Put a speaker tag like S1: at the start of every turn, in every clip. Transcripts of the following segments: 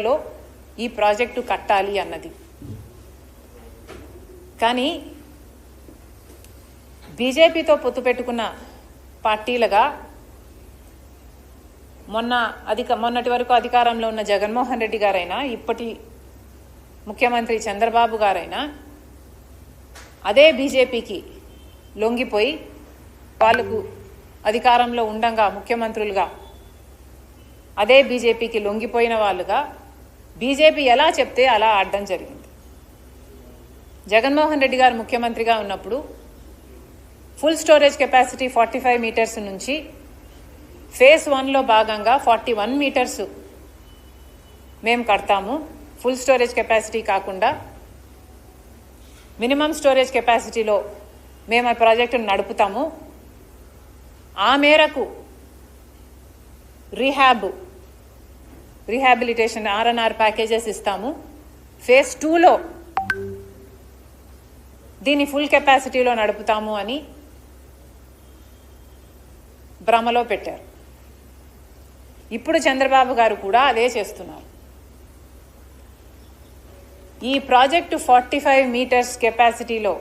S1: రోజులలో ఈ ప్రాజెక్టు కట్టాలి అన్నది. కానీ బీజేపీతో పొత్తు పెట్టుకున్న పార్టీలుగా మొన్నటి వరకు అధికారంలో ఉన్న జగన్మోహన్ రెడ్డి గారైనా, ఇప్పటి ముఖ్యమంత్రి చంద్రబాబు గారైనా అదే బీజేపీకి లొంగిపోయి వాళ్ళకు అధికారంలో ఉండంగా ముఖ్యమంత్రులుగా అదే బీజేపీకి లొంగిపోయిన వాళ్ళుగా బీజేపీ ఎలా చెప్తే అలా ఆడడం జరిగింది. జగన్మోహన్ రెడ్డి గారు ముఖ్యమంత్రిగా ఉన్నప్పుడు ఫుల్ స్టోరేజ్ కెపాసిటీ 45 మీటర్స్ నుంచి ఫేజ్ 1లో భాగంగా 41 మీటర్స్ మేము కడతాము. ఫుల్ స్టోరేజ్ కెపాసిటీ కాకుండా మినిమం స్టోరేజ్ కెపాసిటీలో మేము ఆ ప్రాజెక్టును నడుపుతాము. ఆ మేరకు రీహాబిలిటేషన్ R&R ప్యాకేజెస్ ఇస్తాము. ఫేజ్ 2లో దీన్ని ఫుల్ కెపాసిటీలో నడుపుతాము అని భ్రమలో పెట్టారు. ఇప్పుడు చంద్రబాబు గారు కూడా అదే చేస్తున్నారు. ఈ ప్రాజెక్టు 45 మీటర్స్ కెపాసిటీలో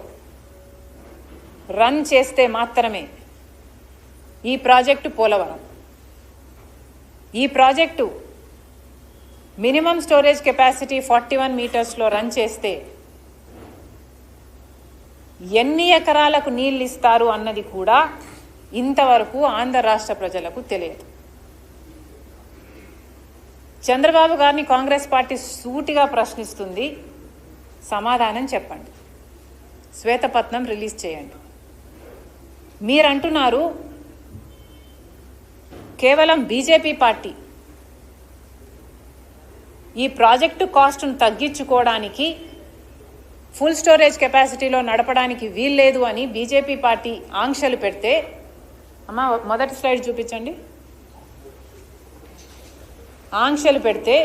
S1: రన్ చేస్తే మాత్రమే ఈ ప్రాజెక్టు పోలవరం. ఈ ప్రాజెక్టు మినిమం స్టోరేజ్ కెపాసిటీ 41 మీటర్స్లో రన్ చేస్తే ఎన్ని ఎకరాలకు నీళ్ళు ఇస్తారు అన్నది కూడా ఇంతవరకు ఆంధ్ర రాష్ట్ర ప్రజలకు తెలియదు. చంద్రబాబు గారిని కాంగ్రెస్ పార్టీ సూటిగా ప్రశ్నిస్తుంది, సమాధానం చెప్పండి, శ్వేతపత్రం రిలీజ్ చేయండి. మీరంటున్నారు కేవలం బీజేపీ పార్టీ ఈ ప్రాజెక్టు కాస్ట్ను తగ్గించుకోవడానికి ఫుల్ స్టోరేజ్ కెపాసిటీలో నడపడానికి వీల్లేదు అని బీజేపీ పార్టీ ఆంక్షలు పెడితే, అమ్మా మొదటి స్లైడ్ చూపించండి. ఆంక్షలు పెడితే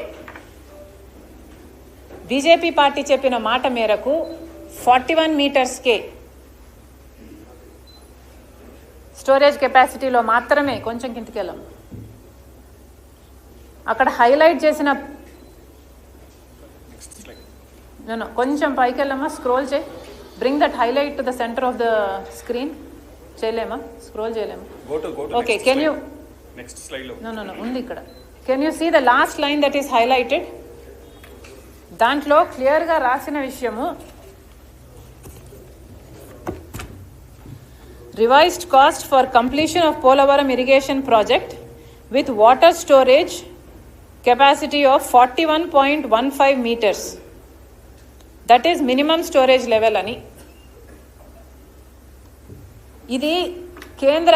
S1: బీజేపీ పార్టీ చెప్పిన మాట మేరకు 41 మీటర్స్కే స్టోరేజ్ కెపాసిటీలో మాత్రమే, కొంచెం కిందకి వెళ్ళాం, అక్కడ హైలైట్ చేసిన కొంచెం పైకి వెళ్ళమ్మా, స్క్రోల్ చేయి, bring that highlight to the centre of the screen. చేయలేమా, స్క్రోల్ చేయలేమా? Okay, can you next slide లో నో ఉంది ఇక్కడ. Can you see the last line that is highlighted? దాంట్లో క్లియర్గా రాసిన విషయము, revised cost for completion of Polavaram irrigation project with water storage capacity of 41.15 metres, that is minimum storage level అని. ఇది కేంద్ర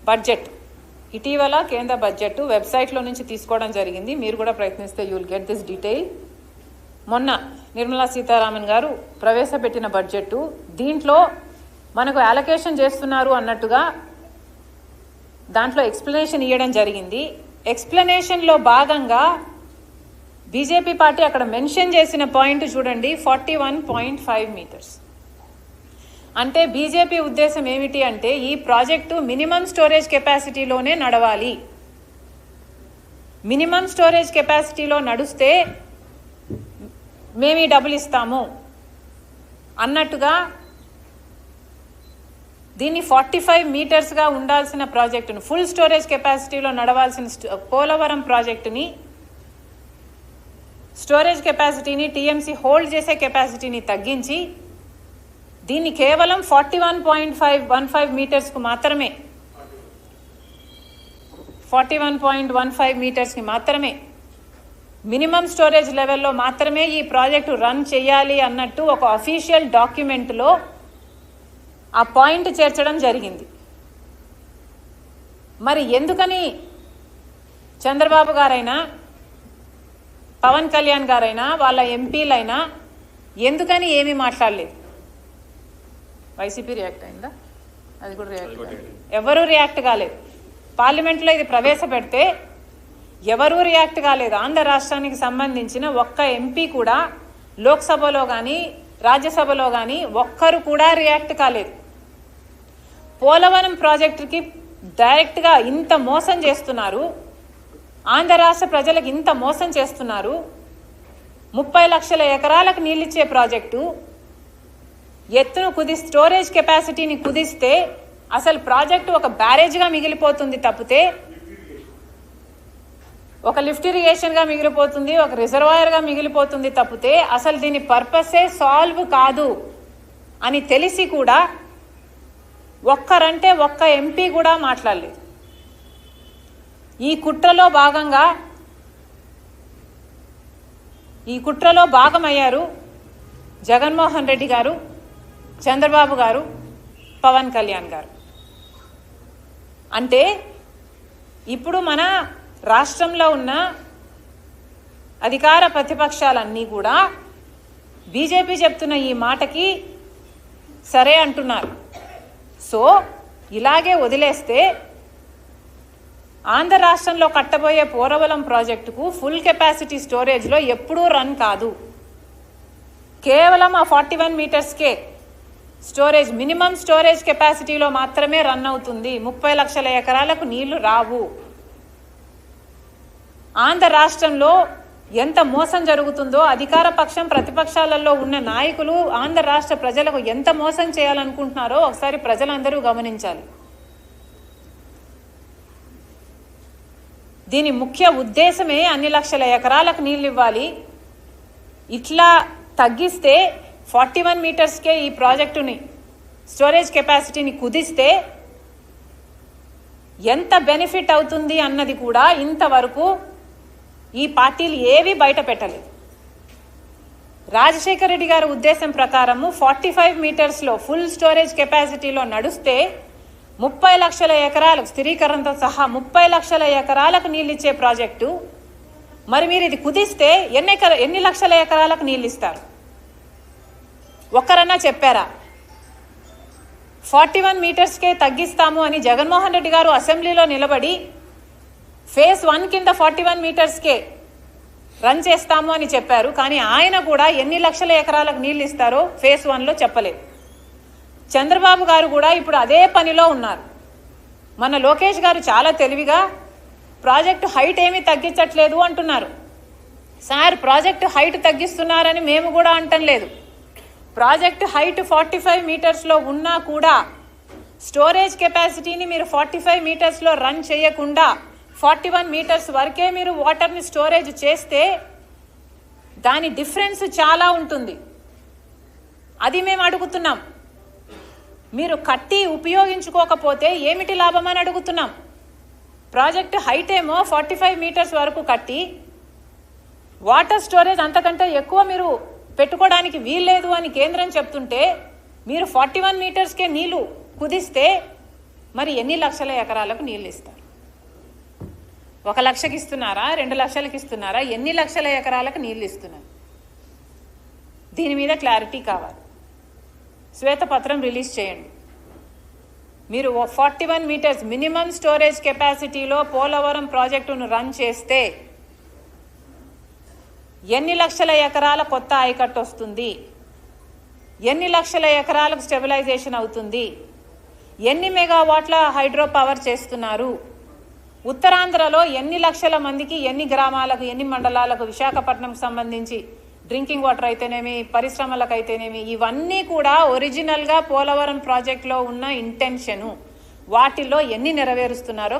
S1: బడ్జెట్, ఇటీవల కేంద్ర బడ్జెట్ వెబ్సైట్లో నుంచి తీసుకోవడం జరిగింది. మీరు కూడా ప్రయత్నిస్తే you will get this detail. మొన్న నిర్మలా సీతారామన్ గారు ప్రవేశపెట్టిన బడ్జెట్, దీంట్లో మనకు అలొకేషన్ చేస్తున్నారు అన్నట్టుగా దాంట్లో ఎక్స్ప్లెనేషన్ ఇవ్వడం జరిగింది. ఎక్స్ప్లెనేషన్లో భాగంగా బీజేపీ పార్టీ అక్కడ మెన్షన్ చేసిన పాయింట్ చూడండి, 41.5 మీటర్స్. అంటే బీజేపీ ఉద్దేశం ఏమిటి అంటే ఈ ప్రాజెక్టు మినిమం స్టోరేజ్ కెపాసిటీలోనే నడవాలి. మినిమం స్టోరేజ్ కెపాసిటీలో నడుస్తే మేము డబ్బులు ఇస్తాము అన్నట్టుగా దీన్ని 45 మీటర్స్గా ఉండాల్సిన ప్రాజెక్టును, ఫుల్ స్టోరేజ్ కెపాసిటీలో నడవాల్సిన పోలవరం ప్రాజెక్టుని, స్టోరేజ్ కెపాసిటీని, టీఎంసీ హోల్డ్ చేసే కెపాసిటీని తగ్గించి దీన్ని కేవలం 41.15 మీటర్స్కు మాత్రమే, 41.15 మీటర్స్కి మాత్రమే, మినిమం స్టోరేజ్ లెవెల్లో మాత్రమే ఈ ప్రాజెక్టు రన్ చేయాలి అన్నట్టు ఒక అఫీషియల్ డాక్యుమెంట్లో ఆ పాయింట్ చేర్చడం జరిగింది. మరి ఎందుకని చంద్రబాబు గారైనా, పవన్ కళ్యాణ్ గారైనా, వాళ్ళ ఎంపీలైనా ఎందుకని ఏమీ మాట్లాడలేదు? వైసీపీ రియాక్ట్ అయిందా? అది కూడా రియాక్ట్ కాలేదు. ఎవరూ రియాక్ట్ కాలేదు. పార్లమెంట్లో ఇది ప్రవేశపెడితే ఎవరూ రియాక్ట్ కాలేదు. ఆంధ్ర రాష్ట్రానికి సంబంధించిన ఒక్క ఎంపీ కూడా లోక్సభలో కానీ రాజ్యసభలో కానీ ఒక్కరు కూడా రియాక్ట్ కాలేదు. పోలవరం ప్రాజెక్టుకి డైరెక్ట్గా ఇంత మోసం చేస్తున్నారు, ఆంధ్ర రాష్ట్ర ప్రజలకు ఇంత మోసం చేస్తున్నారు. 30 లక్షల ఎకరాలకు నీళ్ళిచ్చే ప్రాజెక్టు ఎత్తును స్టోరేజ్ కెపాసిటీని కుదిస్తే అసలు ప్రాజెక్టు ఒక బ్యారేజ్గా మిగిలిపోతుంది తప్పితే, ఒక లిఫ్ట్ ఇరిగేషన్గా మిగిలిపోతుంది, ఒక రిజర్వాయర్గా మిగిలిపోతుంది తప్పితే అసలు దీని పర్పసే సాల్వ్ కాదు అని తెలిసి కూడా ఒక్కరంటే ఒక్క ఎంపీ కూడా మాట్లాడలేదు. ఈ కుట్రలో భాగమయ్యారు జగన్మోహన్ రెడ్డి గారు, చంద్రబాబు గారు, పవన్ కళ్యాణ్ గారు. అంటే ఇప్పుడు మన రాష్ట్రంలో ఉన్న అధికార ప్రతిపక్షాలన్నీ కూడా బీజేపీ చెప్తున్న ఈ మాటకి సరే అంటున్నారు. సో ఇలాగే వదిలేస్తే ఆంధ్ర రాష్ట్రంలో కట్టబోయే పోలవరం ప్రాజెక్టుకు ఫుల్ కెపాసిటీ స్టోరేజ్లో ఎప్పుడూ రన్ కాదు. కేవలం ఆ 41 మీటర్స్కే స్టోరేజ్, మినిమం స్టోరేజ్ కెపాసిటీలో మాత్రమే రన్ అవుతుంది. 30 లక్షల ఎకరాలకు నీళ్లు రావు. ఆంధ్ర రాష్ట్రంలో ఎంత మోసం జరుగుతుందో అధికార పక్షం ప్రతిపక్షాలలో ఉన్న నాయకులు ఆంధ్ర రాష్ట్ర ప్రజలకు ఎంత మోసం చేయాలనుకుంటున్నారో ఒకసారి ప్రజలందరూ గమనించాలి. దీని ముఖ్య ఉద్దేశమే అన్ని లక్షల ఎకరాలకు నీళ్ళు ఇవ్వాలి. ఇట్లా తగ్గిస్తే 41 మీటర్స్కే ఈ ప్రాజెక్టుని స్టోరేజ్ కెపాసిటీని కుదిస్తే ఎంత బెనిఫిట్ అవుతుంది అన్నది కూడా ఇంతవరకు ఈ పార్టీలు ఏవి బయట పెట్టలేదు. రాజశేఖర రెడ్డి గారి ఉద్దేశం ప్రకారము 45 మీటర్స్లో ఫుల్ స్టోరేజ్ కెపాసిటీలో నడుస్తే 30 లక్షల ఎకరాలకు స్థిరీకరణతో సహా 30 లక్షల ఎకరాలకు నీళ్ళు ఇచ్చే ప్రాజెక్టు. మరి మీరు ఇది కుదిస్తే ఎన్ని లక్షల ఎకరాలకు నీళ్ళు ఇస్తారు? ఒక్కరన్నా చెప్పారా? 41 మీటర్స్కే తగ్గిస్తాము అని జగన్మోహన్ రెడ్డి గారు అసెంబ్లీలో నిలబడి ఫేజ్ 1 కింద 41 మీటర్స్కే రన్ చేస్తాము అని చెప్పారు. కానీ ఆయన కూడా ఎన్ని లక్షల ఎకరాలకు నీళ్ళు ఇస్తారో ఫేజ్ 1లో చెప్పలేదు. చంద్రబాబు గారు కూడా ఇప్పుడు అదే పనిలో ఉన్నారు. మన లోకేష్ గారు చాలా తెలివిగా ప్రాజెక్టు హైట్ ఏమీ తగ్గించట్లేదు అంటున్నారు. సార్, ప్రాజెక్టు హైట్ తగ్గిస్తున్నారని మేము కూడా అంటం లేదు. ప్రాజెక్టు హైట్ 45 మీటర్స్లో ఉన్నా కూడా స్టోరేజ్ కెపాసిటీని మీరు 45 మీటర్స్లో రన్ చేయకుండా 41 మీటర్స్ వరకే మీరు వాటర్ని స్టోరేజ్ చేస్తే దాని డిఫరెన్స్ చాలా ఉంటుంది. అది మేము అడుగుతున్నాం. మీరు కట్టి ఉపయోగించుకోకపోతే ఏమిటి లాభం అని అడుగుతున్నాం. ప్రాజెక్ట్ హైట్ ఏమో 45 మీటర్స్ వరకు కట్టి వాటర్ స్టోరేజ్ అంతకంటే ఎక్కువ మీరు పెట్టుకోవడానికి వీల్లేదు అని కేంద్రం చెప్తుంటే మీరు 41 మీటర్స్కే నీళ్లు కుదిస్తే మరి ఎన్ని లక్షల ఎకరాలకు నీళ్ళు ఇస్తారు? 1 లక్షకి ఇస్తున్నారా? 2 లక్షలకి ఇస్తున్నారా? ఎన్ని లక్షల ఎకరాలకు నీళ్ళు ఇస్తున్నారు? దీని మీద క్లారిటీ కావాలి. శ్వేతపత్రం రిలీజ్ చేయండి. మీరు 41 మీటర్స్ మినిమం స్టోరేజ్ కెపాసిటీలో పోలవరం ప్రాజెక్టును రన్ చేస్తే ఎన్ని లక్షల ఎకరాల కొత్త ఆయకట్టు వస్తుంది? ఎన్ని లక్షల ఎకరాలకు స్టెబిలైజేషన్ అవుతుంది? ఎన్ని మెగావాట్ల హైడ్రో పవర్ చేస్తున్నారు? ఉత్తరాంధ్రలో ఎన్ని లక్షల మందికి, ఎన్ని గ్రామాలకు, ఎన్ని మండలాలకు, విశాఖపట్నంకు సంబంధించి డ్రింకింగ్ వాటర్ అయితేనేమి, పరిశ్రమలకు అయితేనేమి, ఇవన్నీ కూడా ఒరిజినల్గా పోలవరం ప్రాజెక్టులో ఉన్న ఇంటెన్షను. వాటిల్లో ఎన్ని నెరవేరుస్తున్నారో